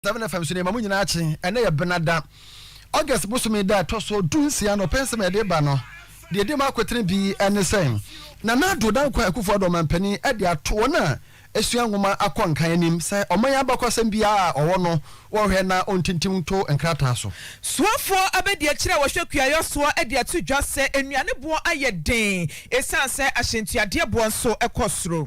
7 FM so ne mamu nyina achi ene ye benada August bosome da to so dunsia no pensem e de ba no de de makwetene bi ene sen na do dan kwa akufo do mampani e de ato na esua nwoma akonkan anim se oman abakosem bia a owo no wo hwe na ontintim to enkrata so suafo abedi akire wo hwekuayo so e de atu dwa se enuane bo aye den esan se ahyentuade bo nso ekosoro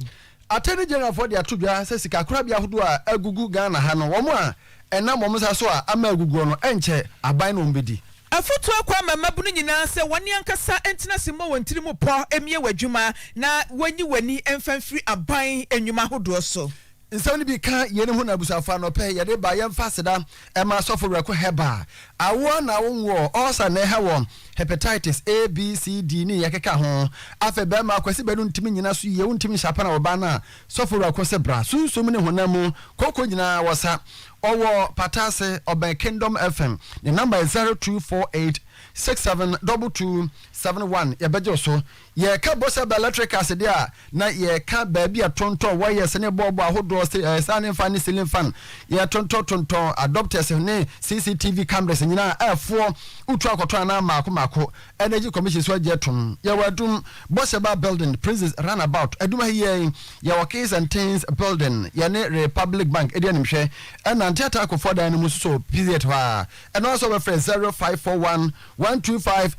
Attorney General for the Atubia says Accra Academy agugu Ghana ha no wo a enam mo sa so a ama agugu no enche aban no mbedi afutu akwa mamabunu nyina se wani ankasa entina simo wontiri mu po emie wadwuma na wanyi wani emfanfiri aban enwuma hodo so nsawni bi ka yene hu na busafa no pe yede ba yemfa seda ema sofo reko heba awo na wonwo osa na ha won hepatitis A B C D ni yakeka ho afa be ma kwasi benu ntimi nyina so ye wontimi shapa na oba na sofo reko se bra sunsum ne honamu kokko nyina wosa owo patase oban Kingdom FM the number is 0248 672271 ye bejo so ye ka bosa electric acid a na ye ka ba bia tonton wa ye sene bobo ahodo sanin fan ceiling fan ye tonton adopters ne CCTV cameras nyina afo utu akoto na mako energy commission so jetum ye wadum bosa building Princess Runabout aduma here ye workers and things building ye ne Republic Bank edianim hwe na ntata akofo dan no muso period ha and also my friend 0541 125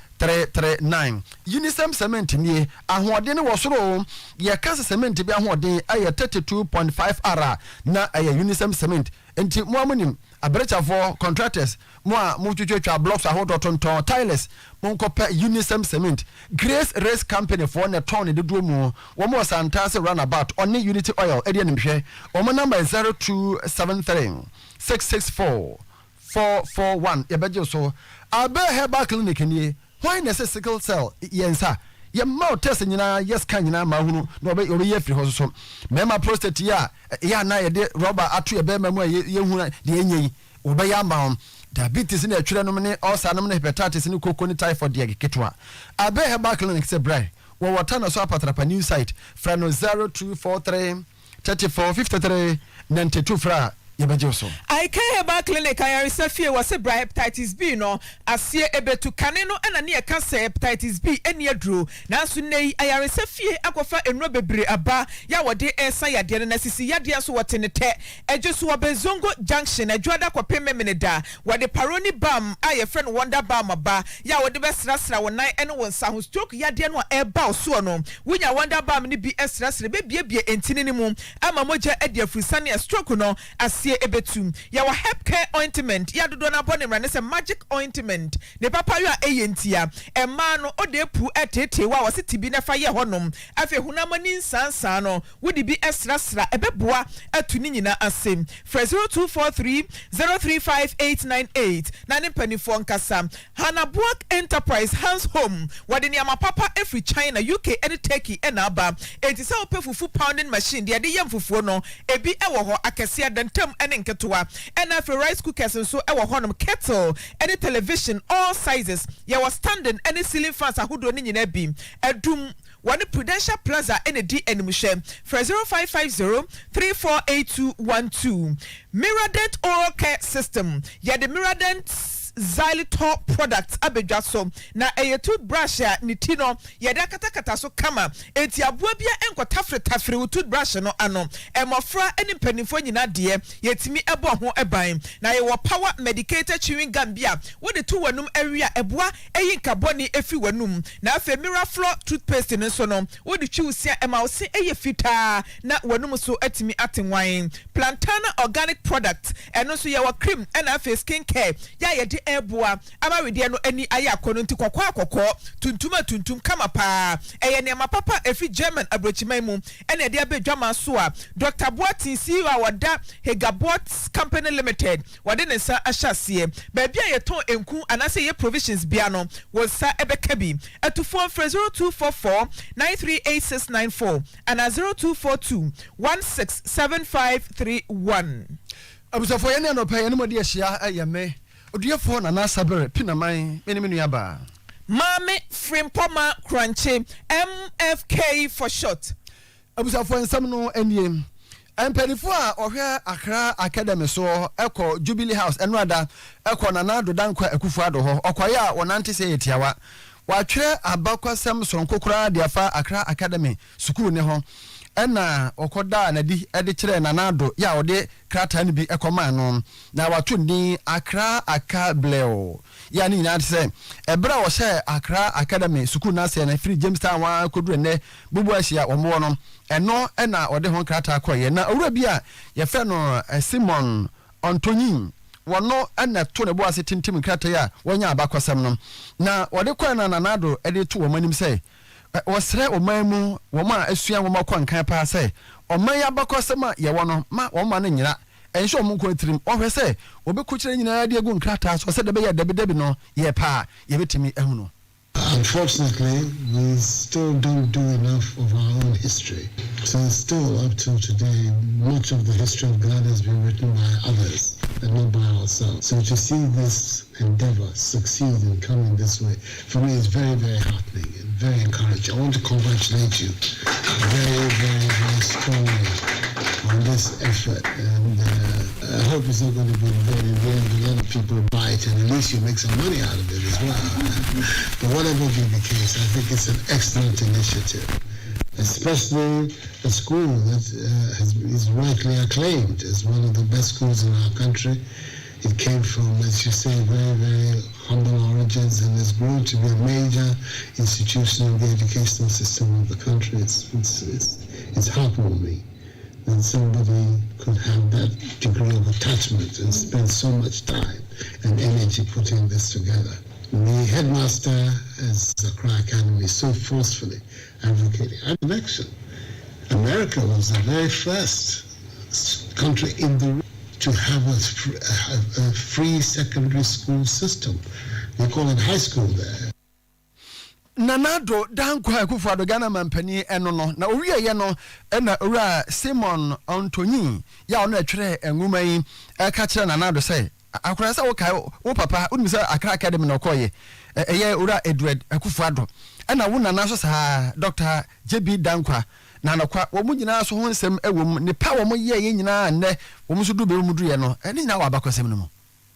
Unisem cement ni ahoden wo soro ye kasa cement bi ahoden aye 32.5 ara na aye Unisem cement enti mo amunim abrechafo contractors mo a mo twetwa blocks ahodo tonton tiles mo nkopa Unisem cement Grace Race Company for na ton de do mu wo mo Santase Runabout on Unity Oil area nimhwe wo mo number 0273 664 441 yebeje so abe herbal clinic ni why na sickle cell yensa ye ma test nyina yes kan nyina ma hunu no obe ye firi ho so mema prostate ya na ye de rubber atu ye be mamu ye hunu de enyi obe ya ma diabetes na atwere no ne ulcer no ne hepatitis ne koko ne typhoid ye ketwa abe herbal clinic se brai wo water na so apatrapa new site fra no 0243 3453 92 fra yebejoso I can have a clinic I resafie was a hepatitis B no asie ebetu kane no na ne ka se hepatitis B eni aduro na so nei I resafie akofa enro bebre aba ya wode esa yade na sisi yade so wote ne te ejesu obezongo junction adwada kopeme meneda wode paroni bam aye friend wonder bam aba ya wode besrasra wonan ene wonsa ho stroke yade no eba so no wunya wonder bam ni bi esrasra bebiebie entini ni mu ama moja edi afrisane stroke no ebetum ya wa hep care ointment ya dodo na bone mra ne se magic ointment ne papa yo a eyentia ema no odepu etete wa wose tibi na fa ye honom afi hunamani nsansan no wodi bi esrasra ebeboa atuni nyina asem fra 0243 035898 na ne panifo nkasa Hanabuak Enterprise Hands Home wadi ni ama papa every China UK and Turkey and aba enti se opefufu pounding machine de yem fufuo no ebi ewo ho akese adantam ene nketoa ena for rice cookers so ewo honom kettle any television all sizes ya was standing any ceiling fans ahodo ni nyina bi adum one Prudential Plaza ND Enimhwe for 0550 348212 Miradent Oral Care System ya the Miradent Xylitol products abedwa so na eye toothbrush ya nitino yeda katakata so kama enti aboa bia enkotafre toothbrush no ano emofra eni mpanimfo nyina de yetimi ebo ho eban na ye wo power medicated chewing gum bia wo de to wanum awia eboa eyi nkaboni efi wanum na afa Miraflor toothpaste no so no wo de chiusia ema wo se eye fita na wanum so atimi atenwan Plantana organic product eno so ye wo cream na afa skin care ya ye de eboa amawede no ani aye akono nti kokko tuntum kama pa eye ne papa efi German abrochiman mu ene de abedwama so a Dr. Boatin CEO wada Hegabot Company Limited wade ne sa ahyase ba bia ye ton enku anase ye provisions bia no wo sa ebeka bi atufo 0244 938694 and 0242 167531 abusafo ye ne no pa ye no mode ahia ayeme Odiefo na nasabere pinaman menimenu yaba Mame Frimpoma Crunchy MFK for short abusafo ensam no eniem Empenifo a ohwe Accra Academy so ekọ Jubilee House enwada ekọ Nanado Dankwa Akufo-Addo ho okoye a wonante se yetiawa watwere abakwasem sonkokora de afa Accra Academy school ne ho ena okoda na di ede kire Nanado ya ode krata ne bi ekoma no na wato ni Accra Academy ya ni na se ebra wo she Accra Academy school na se na free Jamestown wa kodure ne bubu ahia omo no eno ena ode ho krata akoye na owura bi a ye fe no Simon Antonin wono ena to ne bo ase tintim krata ya wonya abakwasem no na ode kwa na Nanado ede to wo manim se wasre omanmu woma asua woma kwankan pa se oman ya bakwasema ye wono ma woma no nyira enhye omunko atirim ohwe se obekukire nyina de agu nkrata so se de be ya debi no ye pa ye betimi ehunu. Unfortunately, we still don't do enough of our own history. So still up to today, much of the history of Ghana has been written by others and not by ourselves. So to see this endeavor succeed and come in this way, for me is very, very heartening and very encouraging. I want to congratulate you very, very, very strongly on this effort. And I hope it's not going to be very, very, a lot of people buy it and at least you make some money out of it as well. But whatever be the case, I think it's an excellent initiative, especially a school that is rightly acclaimed as one of the best schools in our country. It came from, as you say, very, very humble origins and has grown to be a major institution in the educational system of the country. It's heartwarming that somebody could have that degree of attachment and spend so much time and energy putting this together. The headmaster as Accra Academy so forcefully advocating election. America was the very first country in the world to have a free secondary school system. They call it high school there. Nanado Dankwa Akufo-Addo Ghana mampani eno no na owie ye no na owura Simon Antonin ya ono atwere enwuma yi ka kire Nanado say akura say wo papa unu say Accra Academy na okoye eye owura Edward Akufo-Addo na wo nana so sa Dr. JB Dankwa na nakwa wo mu nyina so ho nsem ewom ne pa wo mo ye nyina ne wo mu so du be mu du ye no ene nyina wa bakosem no mo.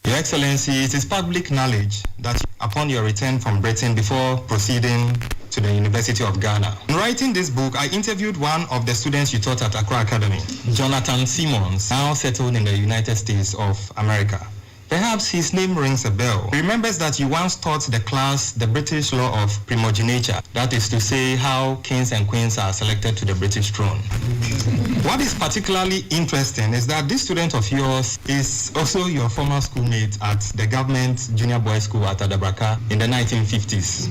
Your Excellency, it is public knowledge that upon your return from Britain before proceeding to the University of Ghana. In writing this book, I interviewed one of the students you taught at Accra Academy, Jonathan Simmons, now settled in the United States of America. Perhaps his name rings a bell. He remembers that you once taught the class the British law of primogeniture, that is to say how kings and queens are selected to the British throne. What is particularly interesting is that this student of yours is also your former schoolmate at the government junior boys school at Adabraka in the 1950s.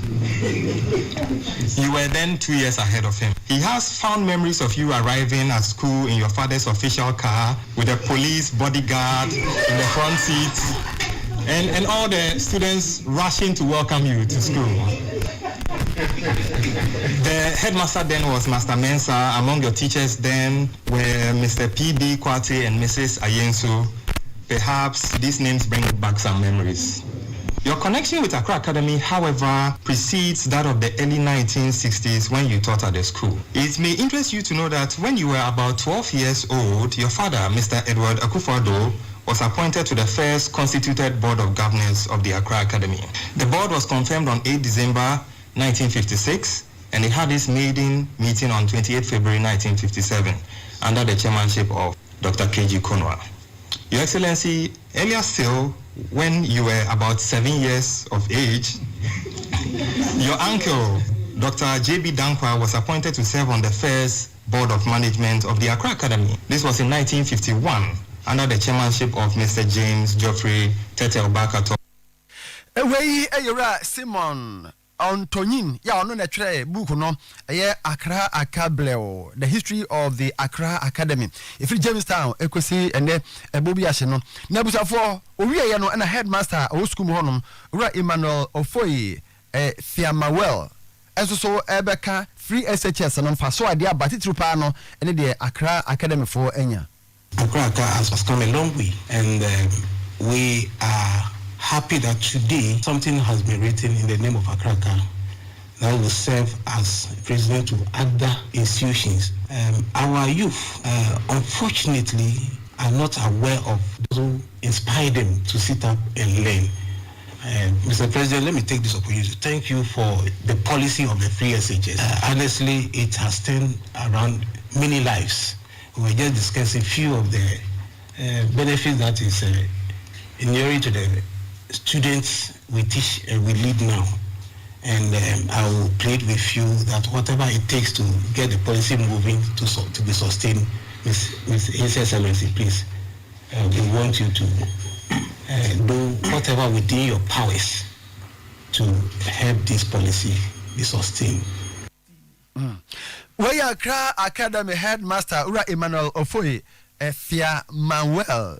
You were then 2 years ahead of him. He has fond memories of you arriving at school in your father's official car with a police bodyguard in the front seat. And all the students rushing to welcome you to school. The headmaster then was Master Mensah. Among your teachers then were Mr. P.B. Kwate and Mrs. Ayenso. Perhaps these names bring back some memories. Your connection with Accra Academy, however, precedes that of the early 1960s when you taught at the school. It may interest you to know that when you were about 12 years old, your father, Mr. Edward Akufo-Addo, was appointed to the first constituted Board of Governors of the Accra Academy. The board was confirmed on 8 December 1956, and it had its maiden meeting on 28 February 1957 under the chairmanship of Dr. K.G. Konwa. Your Excellency, earlier still, when you were about 7 years of age, your uncle, Dr. J.B. Dankwa, was appointed to serve on the first Board of Management of the Accra Academy. This was in 1951. Under the chairmanship of Mr. James Geoffrey Tetel Bakato. Away a Simon Antonin, ya ono na tire book no eye Accra Academy, the history of the Accra Academy. If you Jamestown ekosi ene ebobi ahye no. Na busafo owie ye no na headmaster o school mo honom, ura Emmanuel Ofoyi Fiamawel. Eso so ebeka free SHS no fa so ade abatitru pa no ene de Accra Academy for enya. Accra has come a long way, and we are happy that today something has been written in the name of Accra that will serve as president to other institutions. Our youth, unfortunately, are not aware of those who inspire them to sit up and learn. Mr. President, let me take this opportunity to thank you for the policy of the free SHS. Honestly, it has turned around many lives. We were just discussing a few of the benefits that is inuring to the students we teach and we lead now. And I will plead with you that whatever it takes to get the policy moving to be sustained, His Excellency, please, we want you to do whatever within your powers to help this policy be sustained. We are Accra Academy headmaster Ura Emmanuel Ofoye Fia Manuel.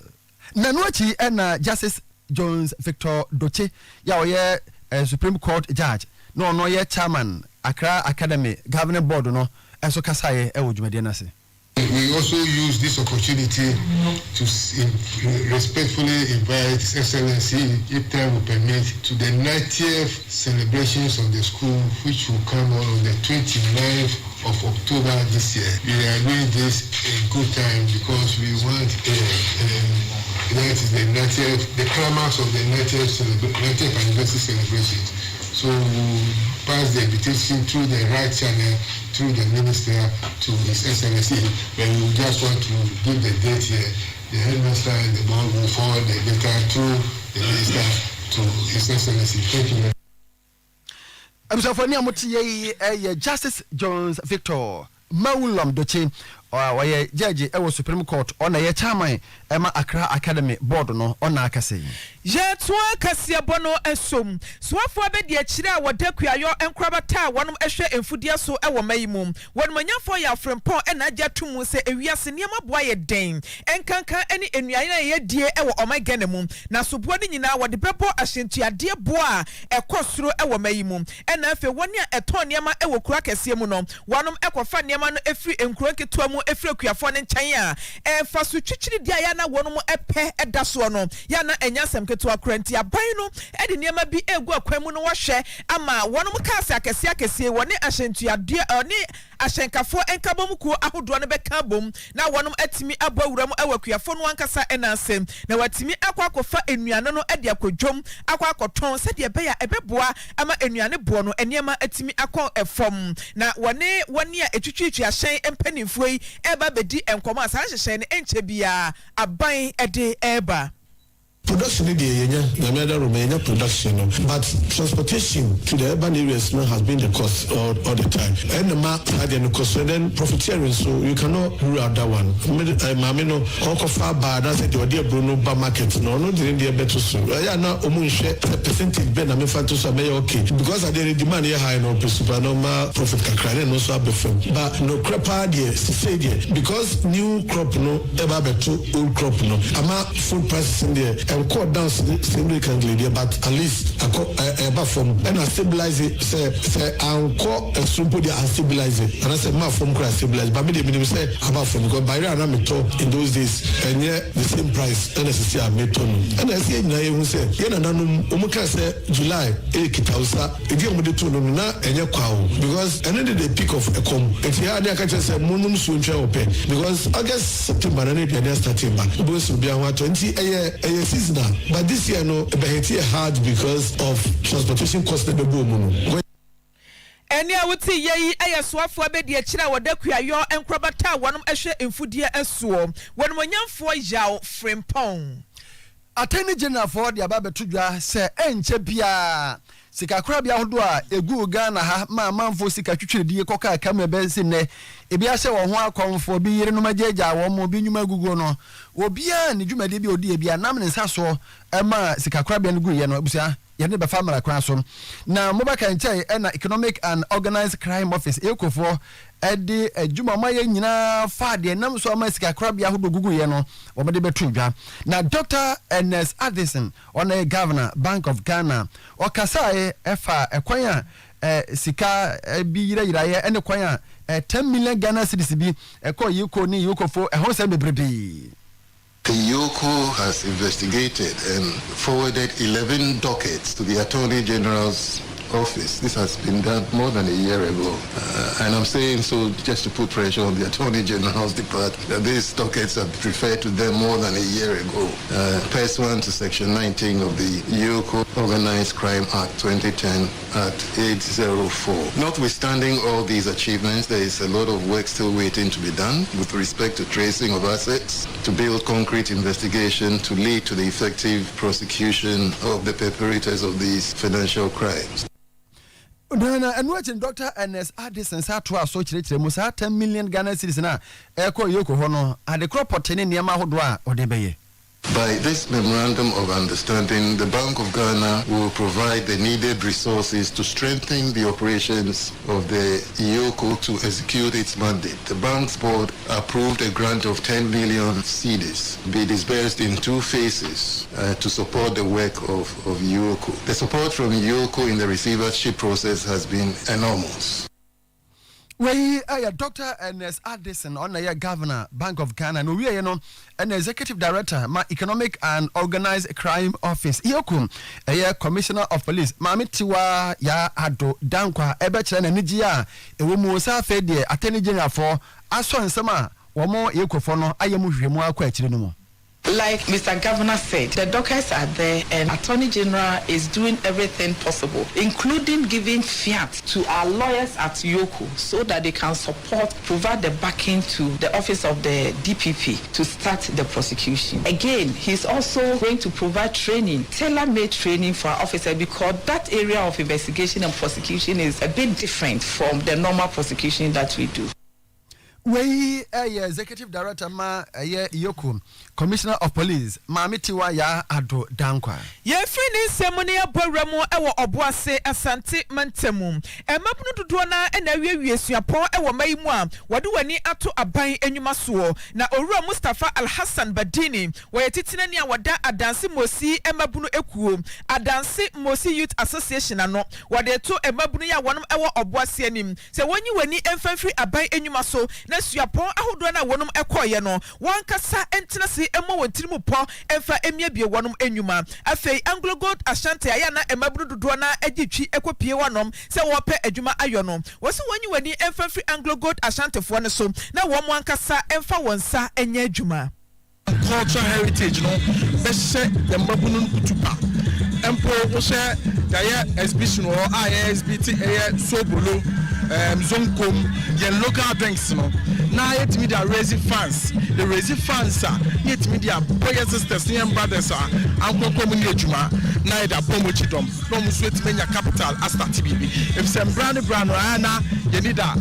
Nanuachi and Justice Jones Victor Doche ya Supreme Court judge. No ye chairman Accra Academy governing board no eso kasaye e wodwumade na se. We also use this opportunity to respectfully invite His Excellency, if time will permit, to the 90th celebrations of the school, which will come on the 29th of October this year. We are doing this in good time because we want that is the 90th, the climax of the 90th anniversary celebrations. So we'll pass the invitation through the right channel, through the minister to His Excellency. When we just want to give the date here, the headmaster and the board will forward the data through the minister to His Excellency. Thank you. I'm so for Justice Jones Victor Maulam Doche or judge Supreme Court on a chairman Emma Accra Academy board no on Akase. Jetwa Kasia Bono Esum. Swafo abedi achira wadakua yo enkrabata wanom ehwe emfudia so ewo mayimum. Won manyafo ya frempon ena jatumu se ewiase niam boa ye den. Enkanka eni enuaye ye die ewo omagane mum. Na sobuo ni nyina wode bebo ahyentuade boa ekosoro ewo mayimum. Ena afi woni a eton niam ewo kura kese mu no. Wanom ekofa niam no efri enkuro ketua mu efri akuafo ne nkyɛn a ɛfa so twitwiri dia ya na wɔnom ɛpɛ ɛda so no ya na enya asɛm ketewa kranti aban no ɛde nneɛma bi egu akwan mu no wɔhwɛ ama wɔnom kaase akɛse wɔne ahyentuadeɛ ne ahyenkafo enkabomukuo ahodoɔ no bɛka bom na wɔnom atimi abɔ awuram ɛwɔ akuafo no ankasa ɛna asɛm na watimi akɔfa enuane no ɛde akɔdwom akɔtɔn sɛdeɛ ɛbɛya ɛbɛboa ama enuane boɔ no nneɛma atimi akɔ ɛfam na wɔne a etwitwitwi ahyɛn mpanimfo yi eba bedi enkomo asa hyehyɛ ne enche bia aban ede eba production in the Romania production, but transportation to the urban areas now has been the cost all the time. And the map had the cost, and then profiteering, so you cannot rule out that one. Mamino, Uncle Faba, that's the idea Bruno Bar Market, no, the India better so. I now share a percentage ben, I'm okay, because I didn't demand a high no supernormal profit can and also but no crop idea, because new crop no ever better old crop no. I'm food prices in there. And cut down significantly, but at least I from and I stabilize it. Say I'm a super I stabilize it, and I said my from crash stabilize. But me say about from because by now I'm in those days, and yet the same price. And I say I made ton. And I say now you say you know can say July 8,000. Again with the two no na and you because and then the peak of a com. If you had I can just say monum soon open because August September and then starting back. Because we are 20 a year. But this year, no, it's hard because of transportation costs. The boom. Eni awuti yeyi ayaswafo abedi achira wadakua yo enkrabata wanom ehwe emfudie asuo wonom nyamfo yaw frempon Attorney General for the ababetudwa se enche bia sika kora bia hodo a egu Ghana ha ma manfo sika twitwedie koka kama be se ne ebi ahye wo ho akonfo bi yire no magyeja wo mo bi nyuma gugu no obia ne dwumade bi odi bia nam ne nsaso ema sika kora bia no gu ye no abusia ye ne be family kora so na mobaka nche na Economic and Organized Crime Office ekofo edi adwuma maye nyina faade nam so ama sika kora bia hodo gugu ye no wo mede betudwa na Dr. Ernest Addison on a governor Bank of Ghana okasa efa ekwan a sika bi yira ye ene kwan a 10 million Ghana cedis bi ekọ yiko ni yokofo ehon se bebrede. The YOCO has investigated and forwarded 11 dockets to the Attorney General's office. This has been done more than a year ago. And I'm saying so just to put pressure on the Attorney General's department that these dockets have referred to them more than a year ago. Pursuant to Section 19 of the Yoko Organized Crime Act 2010 Act 804. Notwithstanding all these achievements, there is a lot of work still waiting to be done with respect to tracing of assets, to build concrete investigation to lead to the effective prosecution of the perpetrators of these financial crimes. And watching Dr. Ernest Addison Satua so chile 10 million Ghana cedis na eko yoko hono at the crop potene niama hodwa odebeye. By this memorandum of understanding, the Bank of Ghana will provide the needed resources to strengthen the operations of the IOCO to execute its mandate. The bank's board approved a grant of 10 million cedis be disbursed in 2 phases to support the work of IOCO. The support from IOCO in the receivership process has been enormous. We are Dr. Ernest Addison, on the Governor, Bank of Ghana, and we are an Executive Director, my Economic and Organized Crime Office. Yokum, a Commissioner of Police, Mamitiwa ya Ado Dankwa, Ebechan and Nijia, a woman Fedi, Attorney General for Aso and Sama, or more Yokofono, I am more question. Like Mr. Governor said, the dockets are there and Attorney General is doing everything possible, including giving fiat to our lawyers at Yoko so that they can provide the backing to the office of the DPP to start the prosecution. Again, he's also going to provide training, tailor-made training for our officers because that area of investigation and prosecution is a bit different from the normal prosecution that we do. We Executive Director ma Yoko, Commissioner of Police, Mamitiwa ya Ado Dankwa. Ye free semoni aboramo ewo oboase asante mantemu. Mabunu dodoana na wiesuapon ewo maimu a wode wani ato aban enwuma so na Owura Mustafa Al-Hassan Badini wo titinani a wada adanse Mosi mabunu ekuo adanse Mosi Youth Association ano wode to mabunu ya wonom ewo oboase anim se wonyi wani emfanfiri aban enwuma so na suapon ahodo na wonom ekoye no wankasa entenase emo wontirimu po emfa emiabie wonom enwuma afei Anglo Gold Ashanti aya na emabunu dodo na agitwi ekopie wonom se wope adwuma ayo no wosi wanyi wani emfanfiri Anglo Gold Ashanti fo ne so na wo wankasa emfa wonsa enya adwuma cultural heritage no bese yambabunu kutupa empo wo se ya exhibition or ISBT sobolo zonkom ye local drinks no na yet media raising fans the raising fans yet media brothers sisters and brothers anko community adwuma na da promote dom no mu sweet menya capital astart bibi if some brand ana ye need da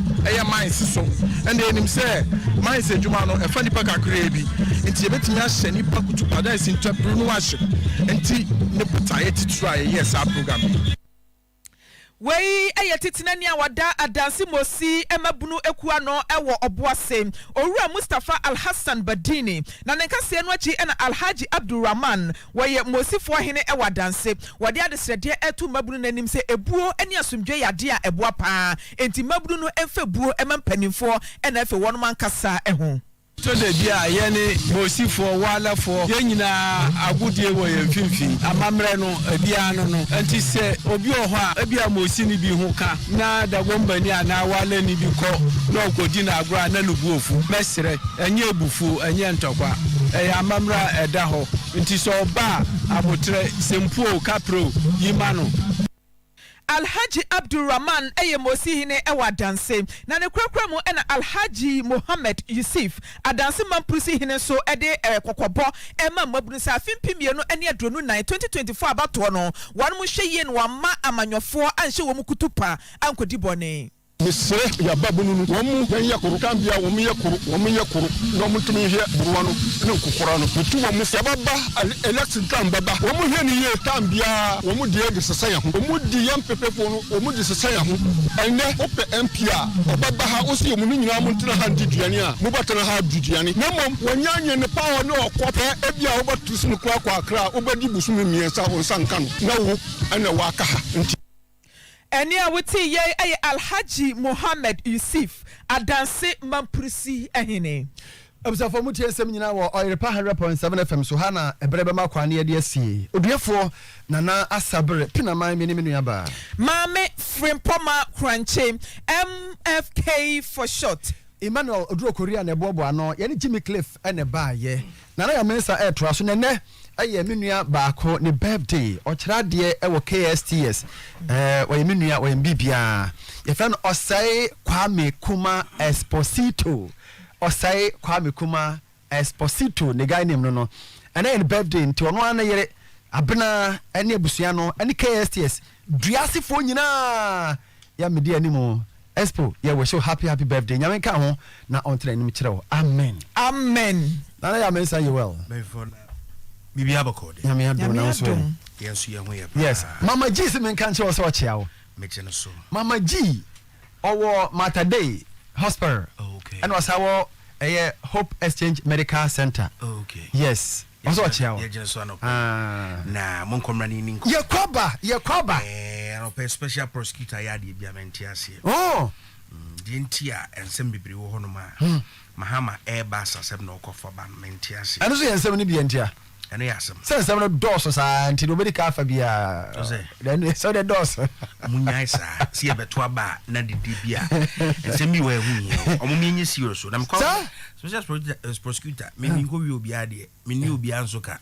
mines so and then him say mines adwuma no e fa nipa kakra bi nti ye betimi ahye nipa kutupa da is entrepreneur ahye nti ne puta yet try yes our program. Wei titinani a wada adansi Mosi emabunu ekua no ewo oboase Owura Mustafa Al-Hassan Badini na nenkase no achi na Alhaji Abdulrahman waye Mosi fo hene ewo adanse wade adesrede etu mabunu nanim se ebuo eni asomdwe yade a eboa pa enti mabunu no emfa buo emampanimfo na efe wono mankasa eho so the dia yene Mosi for wala for yenyina agudie wo ye mfimfi amamre no bia no no anti se obi oho a bia Mosi ni bi ho ka na da gombani ana wala ni bi ko na okodi na agura na nubuofu mesre enye ebufu enye ntokwa amamra eda ho nti so ba abotre sempuo kapro yimano Alhaji Abdulrahman Mosi hine ewa danse na ne kurakura mu ena Alhaji Mohammed Yusuf adanse mamprusi hine so ede kokobo ema mabunu sa afimpiemienu ene adronu 9 2024 abato no wan mu hweye no wama amanyofo anhye wo mu kutupa ankodi bone misre ya babunu no womu ya kuru kambia womu ya kuru no mutumi hye buruwano ne kokora no mutu womu se baba election time baba womu hye ni ye kambia womu de sesa ya ho womu di yam pepefo no womu de sesa ya ho ene ope MPA baba ha osi womu nyina mo ntena ha ndiduane a mo batana ha duduane na mom wanyanye ne power no okope ebia wo batu sunu kwa Accra obadi busumi miensa onsanka no na wo ene waka ha Eni awuti ye Alhaji Mohammed Yusuf adanse mamprusi ehine Observe for mutie sem nyina wo Oyerepa 100.7 FM so ha na ebrebe makwa na de asie. Oduefo nana asabre pinaman me ne menua ba. Mame Frimpoma Crunche MFK for short. Emmanuel Oduro Korea na ebobo ano ye ne Jimmy Cliff ene ba ye. Nana ya mensa etro so nene aye menua baako ne birthday okira de e wo KSTS wo menua wo mbibia. Ye fan Osai Kwame Kuma Esposito. Osai Kwame Kuma Esposito ne guy name no ana in birthday nti ono ana yere abena ene abusua no ene KSTS duasefo nyina ya medi animo Expo ya we show happy birthday nyame ka ho na ontra nim kirewo amen na ya mensa you well bibi abakode nyame ado na so yes ye ho ye yes mama G se men kan che wo so chia wo meche no so mama G owo Mater Dei Hospital okay and was our Hope Exchange Medical Center okay yes also chia wo ye je so no na mon komra ni nko ye kwaba no special prosecutor ya de bia mentiase oh di ntia ensem bibiri wo hono ma mahama airbus asem na okofa ban mentiase anu so ye ensem ni bia ntia ene yasem ensem no doso sa nti no bedi ka fa bia then so the doso munyai sa si e beto aba na de bia ensem bi wa hu omo mi nyi serious so na mko special prosecutor me mi ko wi obi ade me ni obi anso ka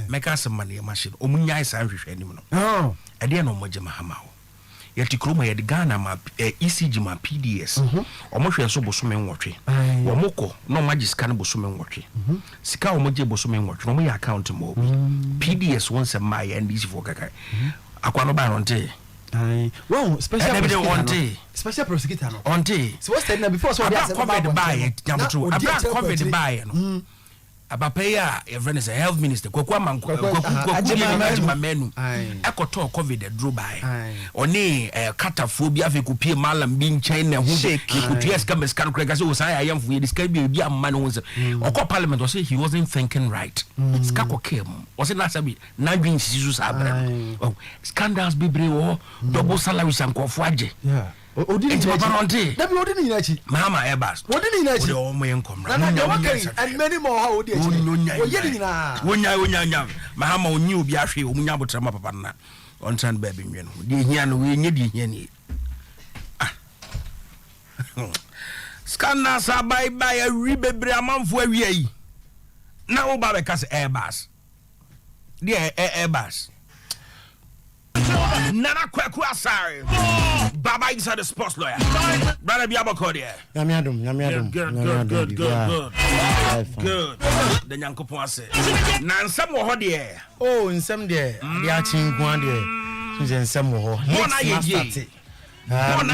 meka asem ma ne machine omunyai sa nhwehwe anim no oh ade na omoje mahama ho yeti kroma yedi Ghana ma ECG ma PDS omohwe so bosome nwotwe omoko no magiska no bosome nwotwe sika omoje bosome nwotwe no ya account mo PDS wonse ma ya ndisi for kaka akwa no ba ronte well special prosecutor no onte so what's that before so they covered by nyamutu abra covered by no abapaya everyone is a health minister kwakwa manko kwakwa menu ekoto covid draw by oni katafo bi afekupie malam bi nchen na hu kutua scam scan krega so sai ayamfo ye disca bi amma no wonse okọ parliament was say he wasn't thinking right skako kem was it not sabi na dwin sisu sabra scandals bibre wo double salary sankofo age Odini inachi mama airbus odini inachi o mo yenkomra na and many more how odi achi oyedi na wonya mama onyi obi ahwe omunya botrama papa na on tran baby nwen di hia no we nye di hia ni scanner sa bye bye awi bebre amanfo awi yi na wo ba be ka se airbus di airbus Nana Kwaku Asari Baba is the sports lawyer. Brother Biabakode. Yamiadum. Good. The Yankopon say. Nan some wo there. Oh, in some there. They are ching one there. Susan some wo.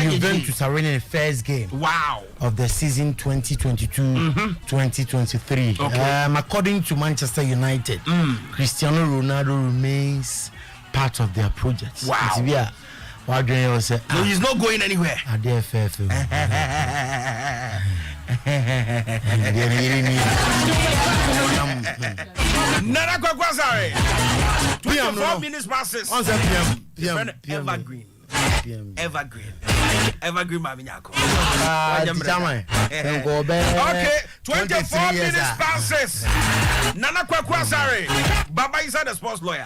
Juventus are winning the first game. Wow. Of the season 2022-2023. Okay. According to Manchester United, Cristiano Ronaldo remains part of their project. Wow. So he's not going anywhere. Nana Kwakwasare. 24 minutes passes. Evergreen Maminyako. Okay, 24 minutes passes. Nana Kwakwasare. Baba is the sports lawyer.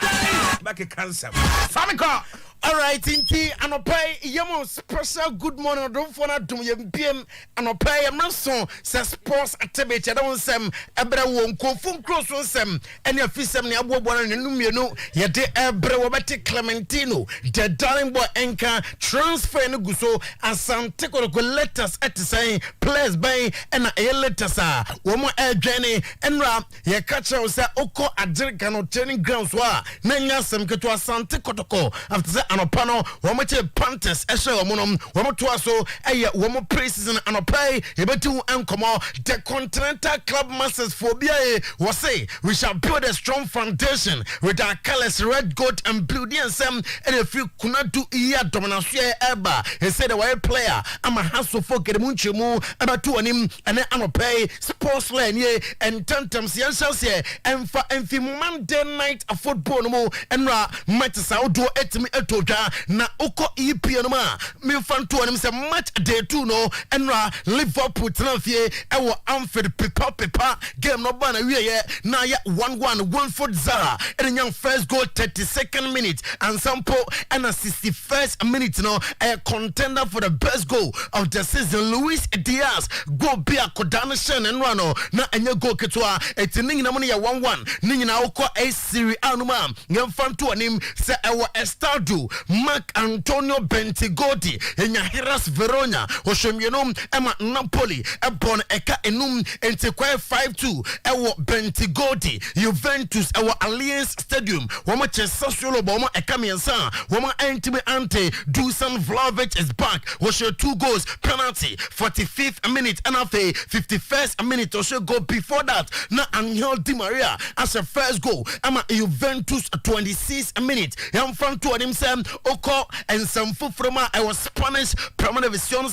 Back a cancer. Famiko. All right, Inti, and I'll pay Yamo special good morning. Don't forget to PM and I'll pay a mason says sports activity. I don't sem Ebra won't go from cross on sem and your fish and Abu and Numino, yet the Ebra Wabati Clementino, the darling boy anchor transfer in Guso and some technical letters at the same place by and a letters are one more air journey and rap. Your catcher say Oko Adricano turning grounds wa Nanya Sam Katua Sante Kotoko after that. Anopano, womache Panthers, Esha Omonum, Womotuaso, Aya, Womo Preseason, Anopai, Ebetu Ankomo, the Continental Club Masters Phobia was say, we shall build a strong foundation with our colors red, gold, and blue DSM, and if you could not do Ia Dominacia Eba, he said a white player, I'm a hassle for Kemunchimu, about two on him, and then Anopai, sports lane, ye, and tantum Siansia, and for Monday night a football, and Ra, Matis outdoor etimi eto. Boda na Oko EPN ma Minfanto and say match day 2 no Enra Liverpool Tranfie Ewa Amford Pipa game no bana we na ya 1-1 Wilford Zaha and young first goal 32nd minute and Sampo and a 61st minute no a contender for the best goal of the season Luis Diaz go be a Kodana Shen and Rano na enye goal ketwa etining na money ya 1-1 ninyi na oko a Serie A numa ngemfanto anim se ewa Estadio Mark Antonio Bentigodi enya Hellas Verona Oshemyenom ema Napoli ebon eka enum entekwa 5-2 ewo Bentigodi Juventus ewo Allianz Stadium wama Sassuolo wama eka miensa wama entime ante Dusan Vlahovic is back was your 2 goals penalty 45th minute and after 51st minute or so go before that na Angel Di Maria as a first goal ama Juventus 26th minute yam front to him Oko and some fufroma I was Spanish Primera División